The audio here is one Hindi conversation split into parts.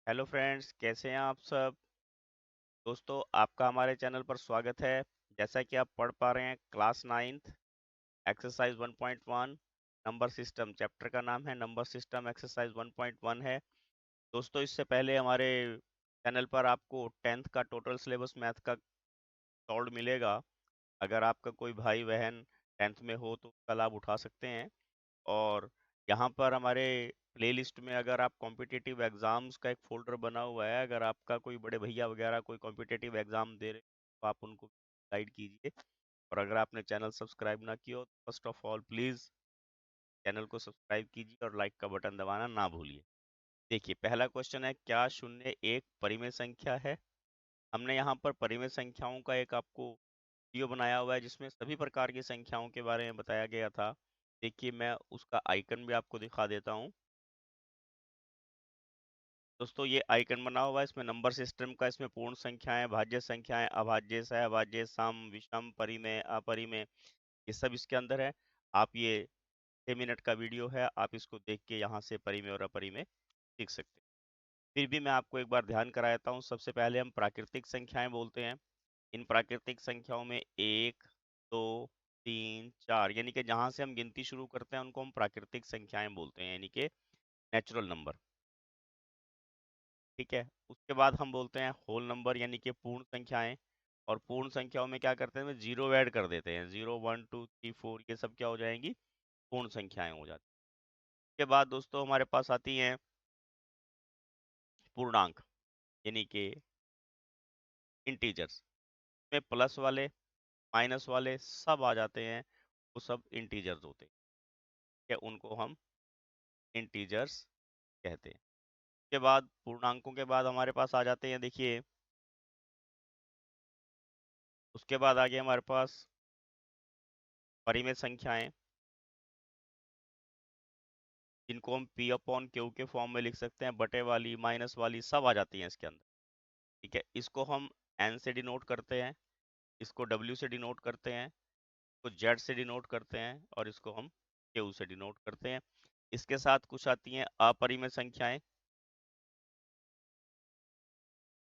हेलो फ्रेंड्स, कैसे हैं आप सब। दोस्तों, आपका हमारे चैनल पर स्वागत है। जैसा कि आप पढ़ पा रहे हैं, class 9th exercise 1.1 number system chapter का नाम है नंबर सिस्टम एक्सरसाइज 1.1 है। दोस्तों, इससे पहले हमारे चैनल पर आपको 10th का टोटल सिलेबस मैथ का सॉल्व मिलेगा। अगर आपका कोई भाई बहन 10th में हो तो उसका लाभ उठा सकते हैं। और यहाँ पर हमारे प्लेलिस्ट में अगर आप कॉम्पिटिटिव एग्जाम्स का एक फोल्डर बना हुआ है, अगर आपका कोई बड़े भैया वगैरह कोई कॉम्पिटिटिव एग्जाम दे रहे हैं तो आप उनको गाइड कीजिए। और अगर आपने चैनल सब्सक्राइब ना किया हो तो first of all please channel को सब्सक्राइब कीजिए और लाइक का बटन दबाना ना भूलिए। देखिए, पहला क्वेश्चन है, क्या शून्य एक परिमेय संख्या है। हमने यहाँ पर परिमेय संख्याओं का एक आपको वीडियो बनाया हुआ है जिसमें सभी प्रकार की संख्याओं के बारे में बताया गया था। देखिए, मैं उसका आइकन भी आपको दिखा देता हूँ। दोस्तों, ये आइकन बना हुआ है, इसमें नंबर सिस्टम का, इसमें पूर्ण संख्याएं, भाज्य संख्याएं, अभाज्य, सहभाज्य, सम, विषम, परिमेय, अपरिमेय, ये सब इसके अंदर है। आप ये 6 मिनट का वीडियो है, आप इसको देख के यहाँ से परिमेय और अपरिमेय सीख सकते हैं। फिर भी मैं आपको एक बार ध्यान कराता हूँ। सबसे पहले हम प्राकृतिक संख्याएं बोलते हैं। इन प्राकृतिक संख्याओं में 1, 2, 3, 4 यानी कि जहाँ से हम गिनती शुरू करते हैं उनको हम प्राकृतिक संख्याएं बोलते हैं, यानी कि नेचुरल नंबर। ठीक है। उसके बाद हम बोलते हैं होल नंबर यानी कि पूर्ण संख्याएं। और पूर्ण संख्याओं में क्या करते हैं, जीरो ऐड कर देते हैं। 0, 1, 2, 3, 4 ये सब क्या हो जाएंगी, पूर्ण संख्याएं हो जाती हैं। उसके बाद दोस्तों हमारे पास आती हैं पूर्णांक यानी कि इंटीजर्स। में प्लस वाले माइनस वाले सब आ जाते हैं, वो सब इंटीजर्स होते हैं। क्या उनको हम इंटीजर्स कहते हैं। उसके बाद पूर्णांकों के बाद हमारे पास आ जाते हैं, देखिए उसके बाद आ गया हमारे पास परिमेय संख्याएं, जिनको हम पी अपॉन क्यू के फॉर्म में लिख सकते हैं। बटे वाली माइनस वाली सब आ जाती हैं इसके अंदर। ठीक है, इसको हम एन से डिनोट करते हैं, इसको डब्ल्यू से डिनोट करते हैं, इसको जेड से डिनोट करते हैं और इसको हम क्यू से डिनोट करते हैं। इसके साथ कुछ आती हैं अपरिमेय संख्याएं।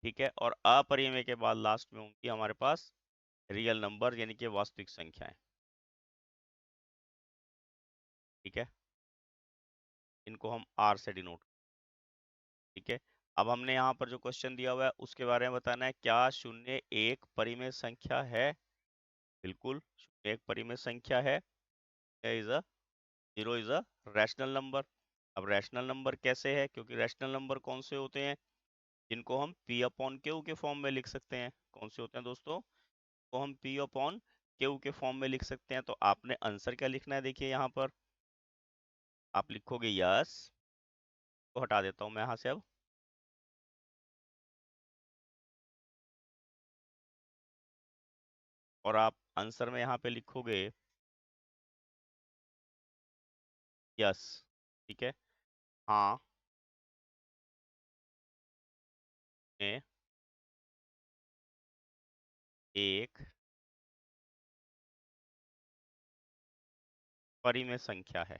ठीक है, और अपरिमेय के बाद लास्ट में होंगी हमारे पास रियल नंबर यानी कि वास्तविक संख्याएं। ठीक है, इनको हम आर से डिनोट। ठीक है, अब हमने यहाँ पर जो क्वेश्चन दिया हुआ है उसके बारे में बताना है, क्या शून्य एक परिमेय संख्या है। बिल्कुल, शून्य एक परिमेय संख्या है। Is a zero is a rational number. अब रैशनल नंबर कैसे है, क्योंकि रैशनल नंबर कौन से होते हैं, जिनको हम पी अपॉन क्यू के फॉर्म में लिख सकते हैं। कौन से होते हैं दोस्तों, तो हम पी अपॉन क्यू के फॉर्म में लिख सकते हैं। तो आपने आंसर क्या लिखना है, देखिए यहाँ पर आप लिखोगे यस, को हटा देता हूँ मैं यहाँ से अब। और आप आंसर में यहाँ पे लिखोगे यस। ठीक है, हाँ में एक परिमेय संख्या है।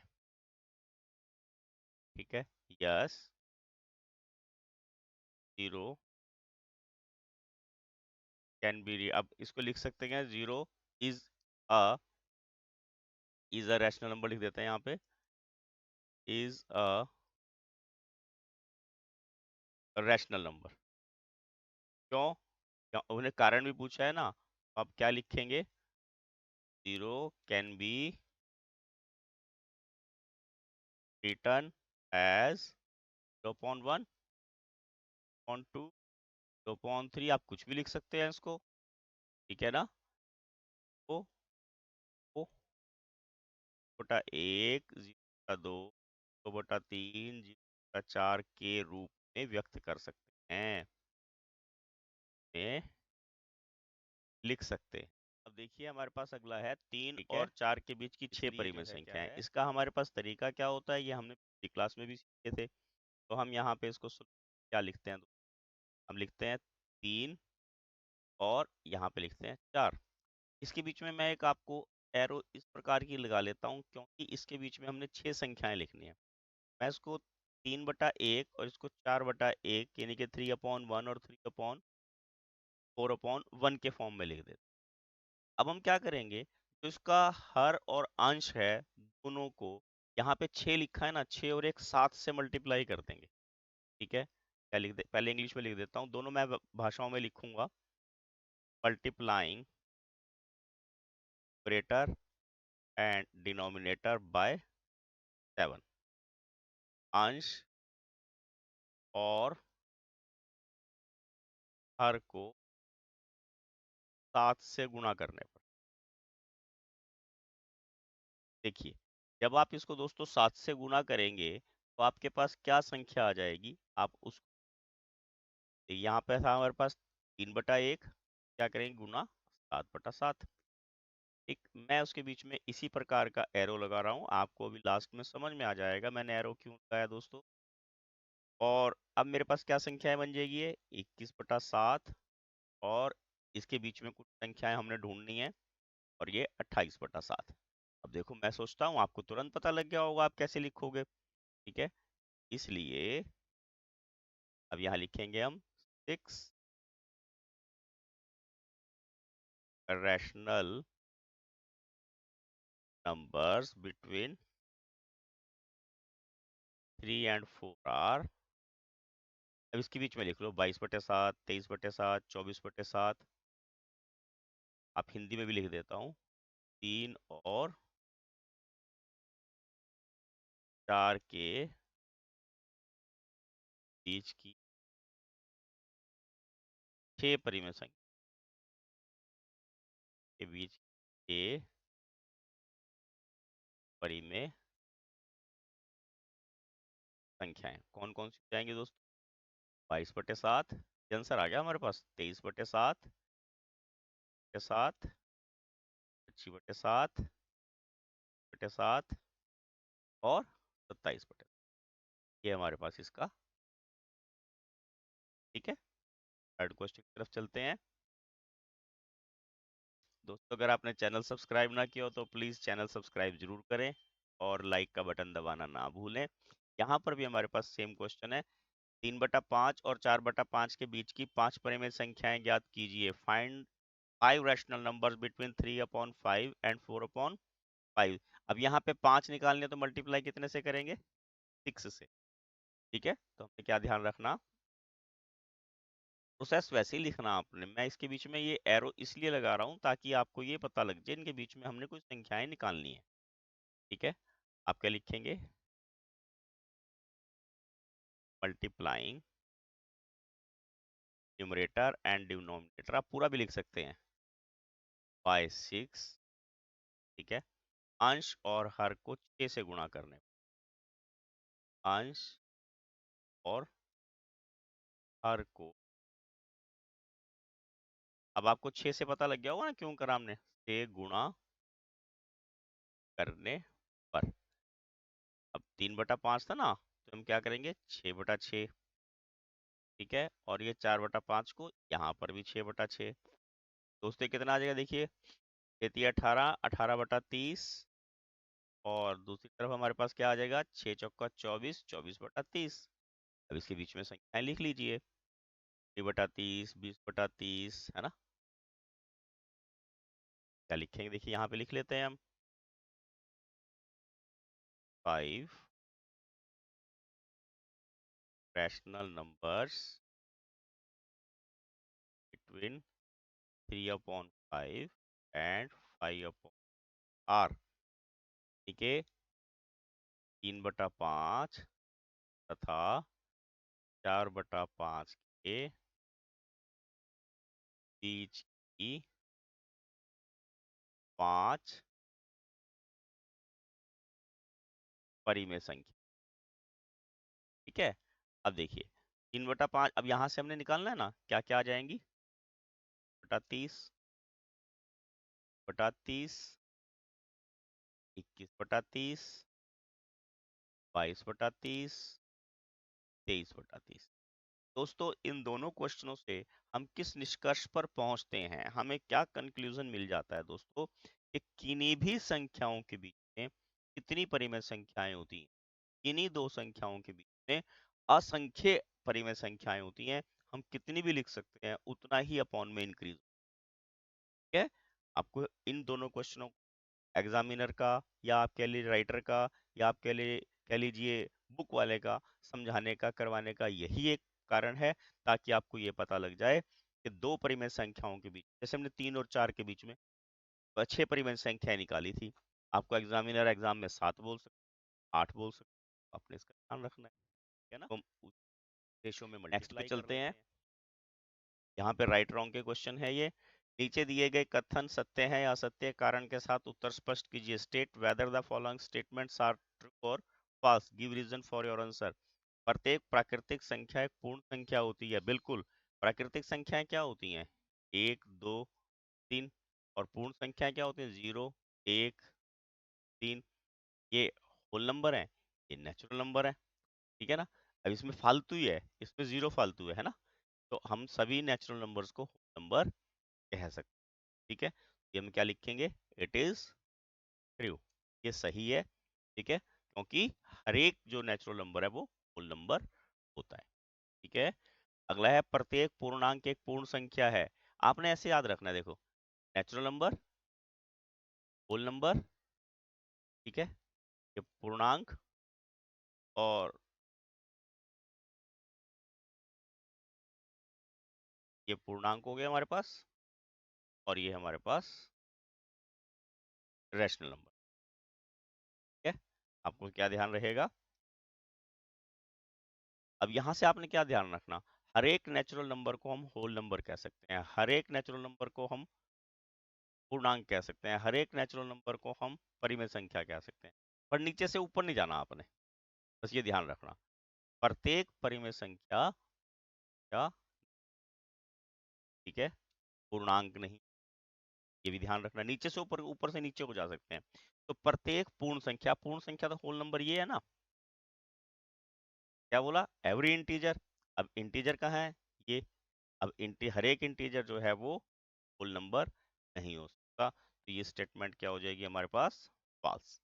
ठीक है, यस, जीरो कैन बी, अब इसको लिख सकते हैं zero is a rational number लिख देते हैं यहाँ पे, इज अ रैशनल नंबर। क्यों, उन्हें कारण भी पूछा है ना, तो आप क्या लिखेंगे, zero can be written as 0.1, 0.2, 0.3, आप कुछ भी लिख सकते हैं इसको। ठीक है ना, तो वो बटा एक, जीरो बटा दो, दो बटा तीन, जीरो बटा चार के रूप में व्यक्त कर सकते हैं, में लिख सकते हैं। अब देखिए हमारे पास अगला है तीन और चार के बीच की छह परिमेय संख्याएं। इसका हमारे पास तरीका क्या होता है, ये हमने पिछली क्लास में भी सीखे थे। तो हम यहाँ पे इसको क्या लिखते हैं, हम लिखते हैं तीन और यहाँ पे लिखते हैं चार। इसके बीच में मैं एक आपको एरो इस प्रकार की लगा लेता हूँ, क्योंकि इसके बीच में हमने छह संख्याएं लिखनी है। मैं इसको 3/1 और इसको 4/1 यानी कि 3/1 और 3/4/1 के फॉर्म में लिख देते। अब हम क्या करेंगे, तो इसका हर और अंश है दोनों को, यहाँ पे 6 लिखा है ना, 6 और एक 7 से मल्टीप्लाई कर देंगे। ठीक है, क्या लिख दे, पहले इंग्लिश में लिख देता हूँ, दोनों मैं भाषाओं में लिखूंगा। Multiplying numerator and denominator by 7, अंश और हर को 7 से गुणा करने पर। देखिए, जब आप इसको दोस्तों 7 से गुणा करेंगे तो आपके पास क्या संख्या आ जाएगी, आप उस, यहाँ पे था हमारे पास 3/1, क्या करेंगे गुना 7/7। एक मैं उसके बीच में इसी प्रकार का एरो लगा रहा हूँ, आपको अभी लास्ट में समझ में आ जाएगा मैंने एरो क्यों लगाया दोस्तों। और अब मेरे पास क्या संख्याएं बन जाएगी, ये 21/7 और इसके बीच में कुछ संख्याएं हमने ढूंढनी है और ये 28/7। अब देखो, मैं सोचता हूँ आपको तुरंत पता लग गया होगा आप कैसे लिखोगे। ठीक है, इसलिए अब यहाँ लिखेंगे हम 6 rational numbers between 3 and 4 are, अब इसके बीच में लिख लो 22/7, 23/7, 24/7। आप हिंदी में भी लिख देता हूँ, 3 और 4 के बीच की 6 परिमेय संख्या के बीच के परिमेय संख्याएं कौन कौन सी जाएंगे दोस्तों, 22/7, ये आंसर आ गया हमारे पास, 23/7 के साथ, 25/7 और 27/7, ये हमारे पास इसका। ठीक है, थर्ड क्वेश्चन की तरफ चलते हैं। दोस्तों, अगर आपने चैनल सब्सक्राइब ना किया हो तो प्लीज़ चैनल सब्सक्राइब जरूर करें और लाइक का बटन दबाना ना भूलें। यहाँ पर भी हमारे पास सेम क्वेश्चन है, 3/5 और 4/5 के बीच की 5 परिमेय संख्याएं ज्ञात कीजिए। Find 5 rational numbers between 3/5 and 4/5। अब यहाँ पे 5 निकालने तो मल्टीप्लाई कितने से करेंगे, 6 से। ठीक है, तो हमें क्या ध्यान रखना, प्रोसेस वैसे ही लिखना आपने, मैं इसके बीच में ये एरो इसलिए लगा रहा हूँ ताकि आपको ये पता लग जाए इनके बीच में हमने कुछ संख्याएं निकालनी है। ठीक है, आप क्या लिखेंगे, मल्टीप्लाइंग न्यूमरेटर एंड डिनोमिनेटर, आप पूरा भी लिख सकते हैं, बाय 6। ठीक है, अंश और हर को 6 से गुणा करने, अंश और हर को, अब आपको 6 से पता लग गया होगा ना क्यों करा हमने, से गुणा करने पर। अब 3/5 था ना, तो हम क्या करेंगे 6/6। ठीक है, और ये 4/5 को यहाँ पर भी 6/6। दोस्तों कितना आ जाएगा, देखिए 18, 18/30 और दूसरी तरफ हमारे पास क्या आ जाएगा, 6 चौका 24, 24/30। अब इसके बीच में संख्याएं लिख लीजिए, 20/30, 20/30, है ना। क्या लिखेंगे, देखिए यहाँ पे लिख लेते हैं हम, 5 rational numbers between 3/5 and 5/r। ठीक है, 3/5 तथा 4/5 के बीच की 5 परिमेय संख्या। ठीक है, अब देखिए 3/5, अब यहाँ से हमने निकालना है ना, क्या क्या आ जाएंगी, 30 बटा 30, 21/30, 22/30, 23/30। दोस्तों, इन दोनों क्वेश्चनों से हम किस निष्कर्ष पर पहुंचते हैं, हमें क्या कंक्लूजन मिल जाता है दोस्तों, कि किन्हीं भी संख्याओं के बीच में कितनी परिमेय संख्याएं होती हैं, किन्हीं दो संख्याओं के बीच में असंख्य परिमेय संख्याएं होती हैं, हम कितनी भी लिख सकते हैं, उतना ही अपॉन में इंक्रीज। ठीक है, आपको इन दोनों क्वेश्चनों, एग्जामिनर का या आप कह लीजिए राइटर का या आप कह लीजिए बुक वाले का, समझाने का, करवाने का यही एक कारण है, ताकि आपको ये पता लग जाए कि दो परिमेय संख्याओं के बीच, जैसे हमने 3 और 4 के बीच में 6 परिमेय संख्याएं निकाली थी, आपको एग्जामिनर एग्जाम में 7 बोल सकते, 8 बोल सकते, आपने इसका ध्यान रखना है ना। तो हम उस रेशो में नेक्स्ट पे चलते हैं। यहाँ पे राइट रॉन्ग के क्वेश्चन है ये। नीचे दिए गए कथन सत्य है या असत्य, कारण के साथ उत्तर स्पष्ट कीजिए। State whether the following statements are true और false, give reason for your answer. प्रत्येक प्राकृतिक संख्या एक पूर्ण संख्या होती है। बिल्कुल, प्राकृतिक संख्याएं क्या होती हैं? 1, 2, 3। और पूर्ण संख्या क्या होती है? 0, 1, 3। ये होल नंबर है, ये नेचुरल नंबर है। ठीक है ना। अब इसमें फालतू ही है, इसमें 0 फालतू है ना। तो हम सभी नेचुरल नंबर्स को होल नंबर कह सकते हैं। ठीक है, ये हम क्या लिखेंगे? इट इज ट्रू, ये सही है। ठीक है, क्योंकि हर एक जो नेचुरल नंबर है वो होल नंबर होता है। ठीक है, अगला है प्रत्येक पूर्णांक एक पूर्ण संख्या है। आपने ऐसे याद रखना है, देखो, नेचुरल नंबर, होल नंबर, ठीक है, ये पूर्णांक, और ये पूर्णांक हो गया हमारे पास, और ये हमारे पास रैशनल नंबर। ठीक है, आपको क्या ध्यान रहेगा? अब यहां से आपने क्या ध्यान रखना, हर एक नेचुरल नंबर को हम होल नंबर कह सकते हैं, हर एक नेचुरल नंबर को हम पूर्णांक कह सकते हैं, हर एक नेचुरल नंबर को हम परिमेय संख्या कह सकते हैं। पर नीचे से ऊपर नहीं जाना आपने, बस ये ध्यान रखना, प्रत्येक परिमेय संख्या क्या, ठीक है, पूर्णांक नहीं, ये भी ध्यान रखना। नीचे से ऊपर, ऊपर से नीचे को जा सकते हैं। तो प्रत्येक पूर्ण संख्या, पूर्ण संख्या तो होल नंबर ये है ना। क्या बोला? Every integer. अब इंटीजर कहाँ है? ये। अब हर एक इंटीजर जो है वो होल नंबर नहीं हो सकता, तो ये स्टेटमेंट क्या हो जाएगी हमारे पास? फॉल्स।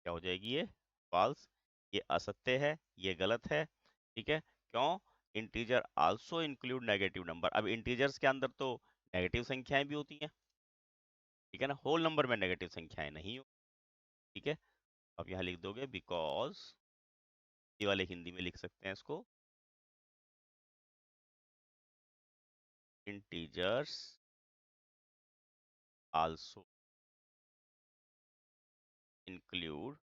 क्या हो जाएगी ये? फॉल्स। ये असत्य है, ये गलत है। ठीक है, क्यों? Integer also include negative number. अब इंटीजर्स के अंदर तो नेगेटिव संख्याएं भी होती हैं, ठीक है ना, होल नंबर में नेगेटिव संख्याएं नहीं हो। ठीक है, अब यहाँ लिख दोगे बिकॉज, ये वाले हिंदी में लिख सकते हैं इसको, integers also include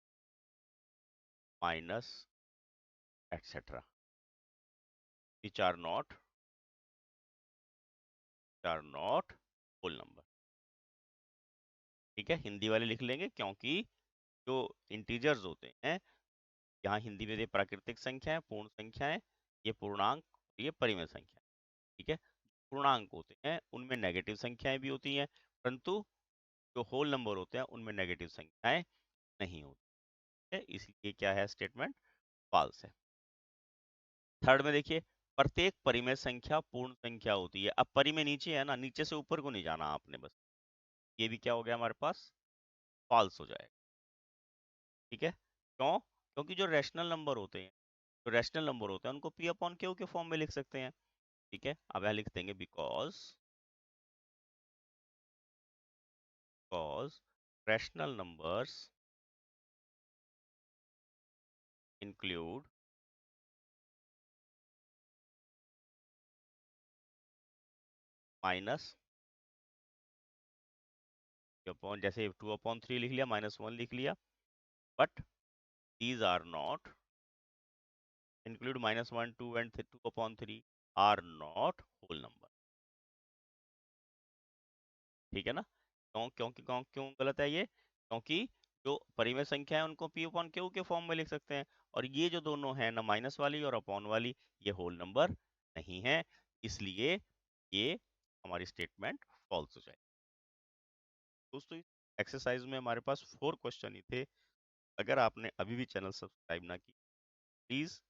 minus etcetera which are not whole number। ठीक है, हिंदी वाले लिख लेंगे, क्योंकि जो इंटीजर्स होते हैं, यहाँ हिंदी में ये प्राकृतिक संख्या है, पूर्ण संख्या है, ये पूर्णांक, ये परिमेय संख्या। ठीक है, पूर्णांक होते हैं उनमें नेगेटिव संख्याएं भी होती हैं, परंतु जो होल नंबर होते हैं उनमें नेगेटिव संख्याएं नहीं होती है, इसलिए क्या है स्टेटमेंट? फॉल्स है। थर्ड में देखिए, प्रत्येक परिमेय संख्या पूर्ण संख्या होती है। अब परिमेय नीचे है ना, नीचे से ऊपर को नहीं जाना आपने, बस ये भी क्या हो गया हमारे पास? फॉल्स हो जाएगा। ठीक है, क्यों? क्योंकि जो रैशनल नंबर होते हैं, जो रैशनल नंबर होते हैं उनको पी अपॉन क्यू के फॉर्म में लिख सकते हैं। ठीक है, अब यहाँ लिख देंगे because rational numbers include minus upon, जैसे 2/3 लिख लिया, -1 लिख लिया, but these are not include, -1, 2 and 2/3 are not whole number. ठीक है ना। क्यों गलत है ये? क्योंकि जो परिमेय संख्या है उनको पी अपॉन क्यू के फॉर्म में लिख सकते हैं, और ये जो दोनों है ना, माइनस वाली और अपॉन वाली, ये होल नंबर नहीं है, इसलिए ये हमारी स्टेटमेंट फॉल्स हो जाए। दोस्तों, इस एक्सरसाइज में हमारे पास 4 क्वेश्चन ही थे। अगर आपने अभी भी चैनल सब्सक्राइब ना की, प्लीज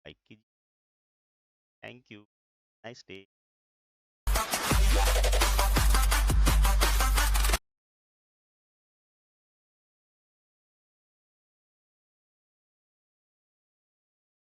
लाइक कीजिए। Thank you, nice day.